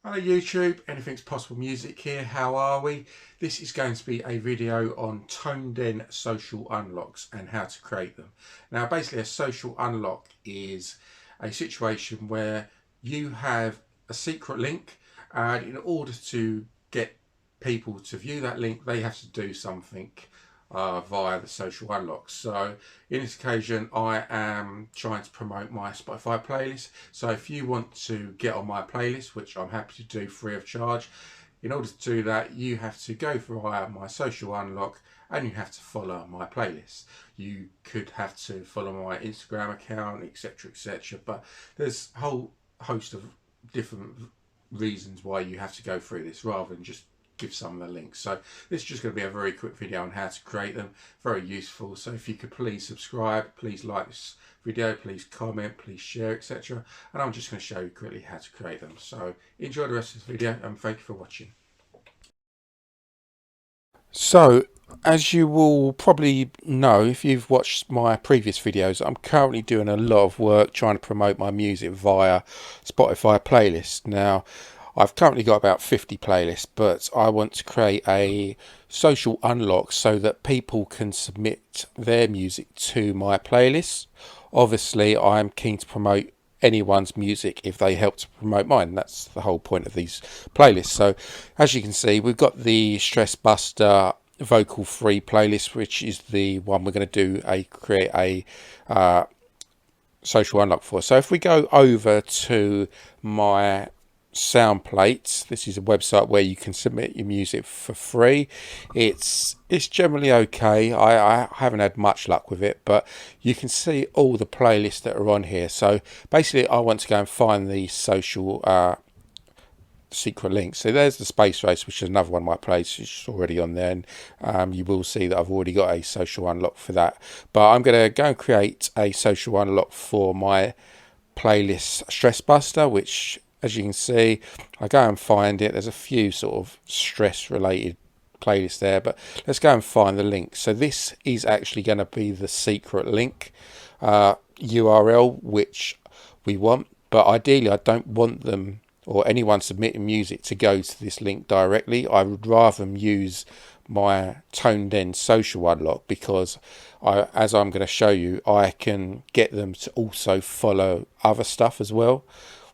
Hello YouTube, Anything's Possible Music here, how are we? This is going to be a video on Tonden social unlocks and how to create them. Now basically a social unlock is a situation where you have a secret link and in order to get people to view that link they have to do something via the social unlocks. So in this occasion I am trying to promote my Spotify playlist. So if you want to get on my playlist, which I'm happy to do free of charge, in order to do that you have to go via my social unlock and you have to follow my playlist. You could have to follow my Instagram account, etc, etc, but there's a whole host of different reasons why you have to go through this rather than just give some of the links. So this is just going to be a very quick video on how to create them. Very useful. So if you could please subscribe, please like this video, please comment, please share, etc. And I'm just going to show you quickly how to create them. So enjoy the rest of this video and thank you for watching. So as you will probably know if you've watched my previous videos, I'm currently doing a lot of work trying to promote my music via Spotify playlists. Now I've currently got about 50 playlists, but I want to create a social unlock so that people can submit their music to my playlists. Obviously I'm keen to promote anyone's music if they help to promote mine. That's the whole point of these playlists. So as you can see, we've got the Stress Buster vocal free playlist, which is the one we're going to create a social unlock for. So if we go over to my sound plates, this is a website where you can submit your music for free. It's generally okay. I haven't had much luck with it, but you can see all the playlists that are on here. So basically I want to go and find the social secret link. So there's the Space Race, which is another one of my playlists, which is already on there, and you will see that I've already got a social unlock for that. But I'm going to go and create a social unlock for my playlist Stress Buster, which as you can see, I go and find it. There's a few sort of stress related playlists there, but let's go and find the link. So this is actually going to be the secret link URL which we want, but ideally I don't want them or anyone submitting music to go to this link directly. I would rather them use my Tonden social unlock because as I'm going to show you, I can get them to also follow other stuff as well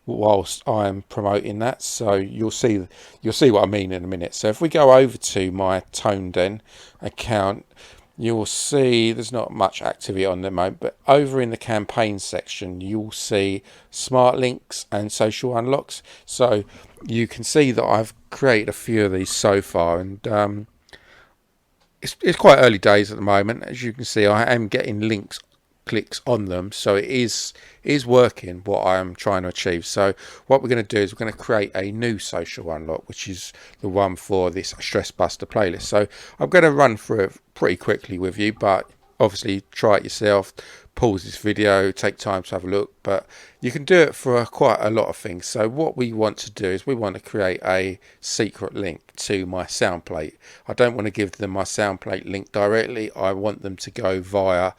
whilst I'm promoting that. So you'll see what I mean in a minute. So if we go over to my Tonden account, you'll see there's not much activity on the moment, but over in the campaign section you'll see smart links and social unlocks. So you can see that I've created a few of these so far, and it's quite early days at the moment. As you can see, I am getting clicks on them, so it is working what I'm trying to achieve. So what we're going to do is we're going to create a new social unlock, which is the one for this Stress Buster playlist. So I'm going to run through it pretty quickly with you, but obviously try it yourself, pause this video, take time to have a look, but you can do it for quite a lot of things. So what we want to do is we want to create a secret link to my sound plate. I don't want to give them my sound plate link directly. I want them to go via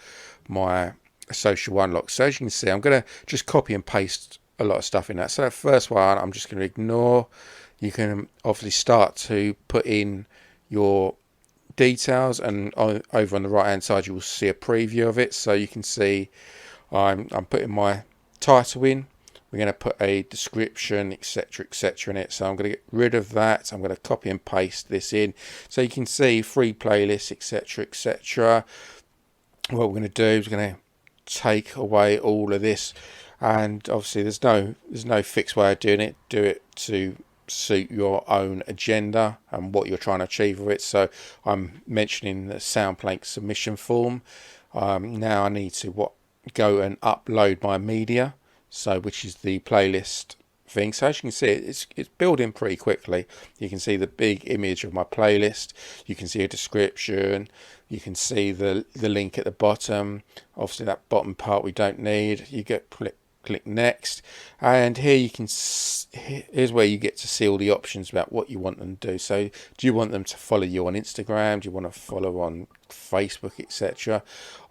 my social unlock. So as you can see, I'm going to just copy and paste a lot of stuff in that. So that first one I'm just going to ignore. You can obviously start to put in your details, and over on the right hand side you will see a preview of it. So you can see I'm putting my title in. We're going to put a description, etc, etc in it. So I'm going to get rid of that. I'm going to copy and paste this in, so you can see free playlists, etc, etc. What we're going to do is we're going to take away all of this, and obviously there's no fixed way of doing it. Do it to suit your own agenda and what you're trying to achieve with it. So I'm mentioning the SoundPlank submission form. Now I need to go and upload my media, so which is the playlist thing. So as you can see, it's building pretty quickly. You can see the big image of my playlist, you can see a description, you can see the link at the bottom. Obviously that bottom part we don't need. You get click next, and here you can here's where you get to see all the options about what you want them to do. So do you want them to follow you on Instagram, do you want to follow on Facebook, etc.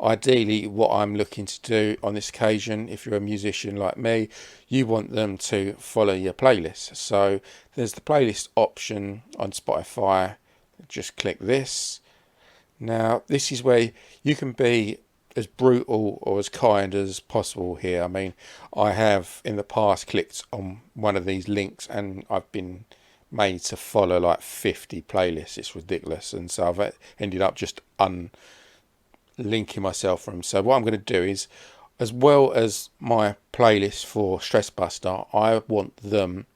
Ideally, what I'm looking to do on this occasion, if you're a musician like me, you want them to follow your playlist. So there's the playlist option on Spotify. Just click this. Now this is where you can be as brutal or as kind as possible here. I mean, I have in the past clicked on one of these links and I've been made to follow like 50 playlists. It's ridiculous, and so I've ended up just unlinking myself from them. So what I'm going to do is, as well as my playlist for Stress Buster, I want them,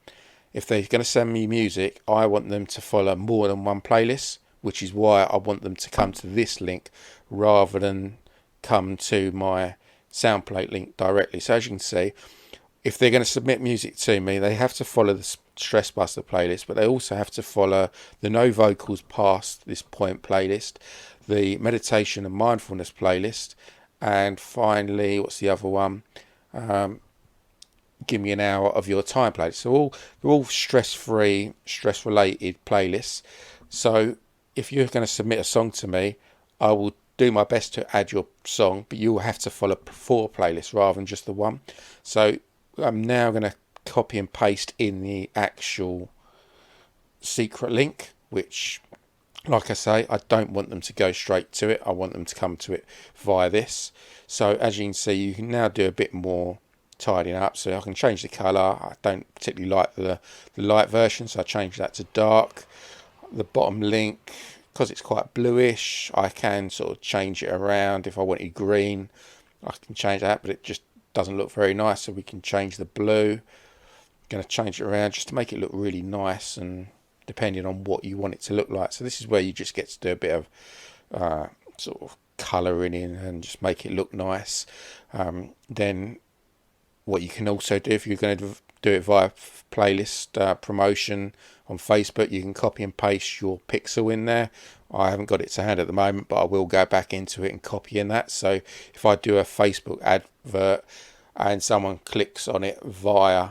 if they're going to send me music, I want them to follow more than one playlist, which is why I want them to come to this link rather than come to my SoundPlate link directly. So as you can see, if they're going to submit music to me, they have to follow the Stress Buster playlist, but they also have to follow the No Vocals Past This Point playlist, the Meditation and Mindfulness playlist, and finally, what's the other one? Give Me an Hour of Your Time playlist. So they're all stress-free, stress-related playlists. So if you're going to submit a song to me, I will do my best to add your song, but you'll have to follow 4 playlists rather than just the one. So I'm now going to copy and paste in the actual secret link, which, like I say, I don't want them to go straight to it. I want them to come to it via this. So as you can see, you can now do a bit more tidying up. So I can change the colour. I don't particularly like the light version, so I change that to dark. The bottom link, because it's quite bluish, I can sort of change it around. If I wanted green, I can change that, but it just doesn't look very nice, so we can change the blue. I'm going to change it around just to make it look really nice, and depending on what you want it to look like. So this is where you just get to do a bit of sort of colouring in and just make it look nice. Then what you can also do, if you're going to do it via playlist promotion on Facebook, you can copy and paste your pixel in there. I haven't got it to hand at the moment, but I will go back into it and copy in that. So if I do a Facebook advert and someone clicks on it via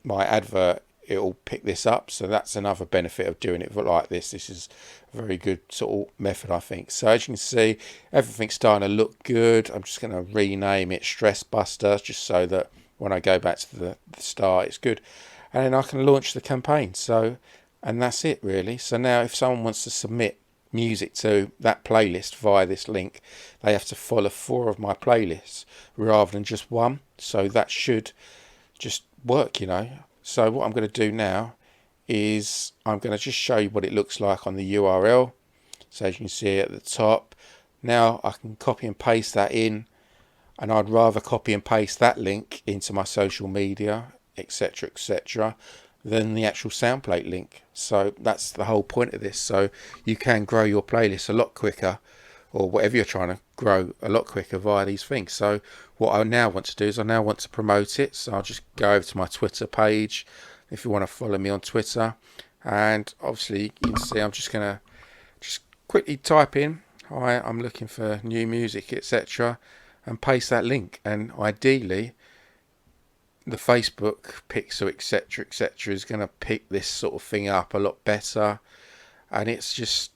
my advert, it'll pick this up. So that's another benefit of doing it like this. This is a very good sort of method, I think. So as you can see, everything's starting to look good. I'm just going to rename it Stress Buster, just so that when I go back to the start, it's good. And then I can launch the campaign. So, and that's it really. So now if someone wants to submit music to that playlist via this link, they have to follow 4 of my playlists rather than just one. So that should just work, you know. So what I'm going to do now is I'm going to just show you what it looks like on the URL. So as you can see at the top, now I can copy and paste that in, and I'd rather copy and paste that link into my social media, etc., etc., than the actual SoundPlate link. So that's the whole point of this. So you can grow your playlist a lot quicker, or whatever you're trying to grow, a lot quicker via these things. So what I now want to do is I now want to promote it. So I'll just go over to my Twitter page if you want to follow me on Twitter, and obviously you can see I'm just going to just quickly type in, hi, I'm looking for new music, etc., and paste that link. And ideally the Facebook pixel, etc., etc., is going to pick this sort of thing up a lot better. And I just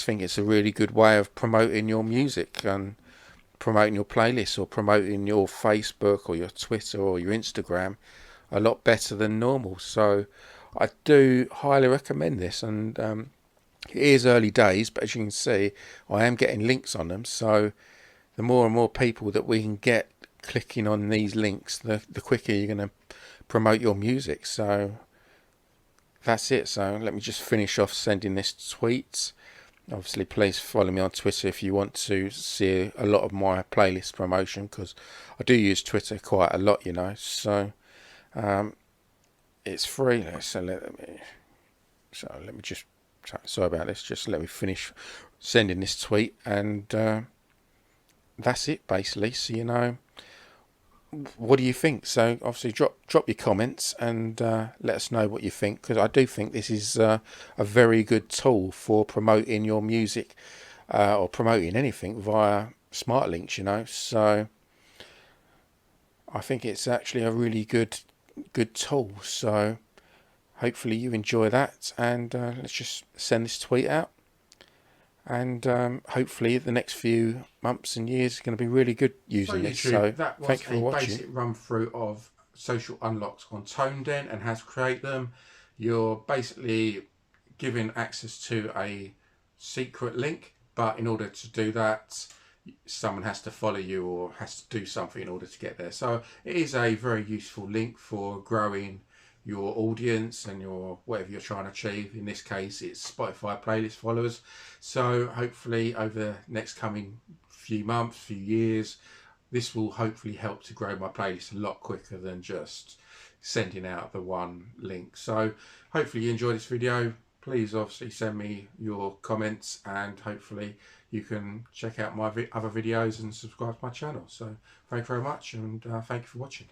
think it's a really good way of promoting your music and promoting your playlist, or promoting your Facebook or your Twitter or your Instagram a lot better than normal. So I do highly recommend this, and it is early days, but as you can see, I am getting links on them. So the more and more people that we can get clicking on these links, the quicker you're going to promote your music. So that's it. So let me just finish off sending this tweet. Obviously, please follow me on Twitter if you want to see a lot of my playlist promotion, because I do use Twitter quite a lot, you know. So it's free. So let me just, sorry about this. Just let me finish sending this tweet, and that's it basically. So you know, what do you think? So obviously drop your comments and let us know what you think, because I do think this is a very good tool for promoting your music or promoting anything via smart links, you know. So I think it's actually a really good tool. So hopefully you enjoy that, and let's just send this tweet out, and hopefully the next few months and years are going to be really good using this. So That was thank you for a watching. basic run through of social unlocks on Tonden and how to create them. You're basically given access to a secret link, but in order to do that, someone has to follow you or has to do something in order to get there. So it is a very useful link for growing your audience and your whatever you're trying to achieve. In this case, it's Spotify playlist followers. So hopefully over the next coming few months, few years, this will hopefully help to grow my playlist a lot quicker than just sending out the one link. So hopefully you enjoyed this video. Please obviously send me your comments, and hopefully you can check out my other videos and subscribe to my channel. So thank you very much, and thank you for watching.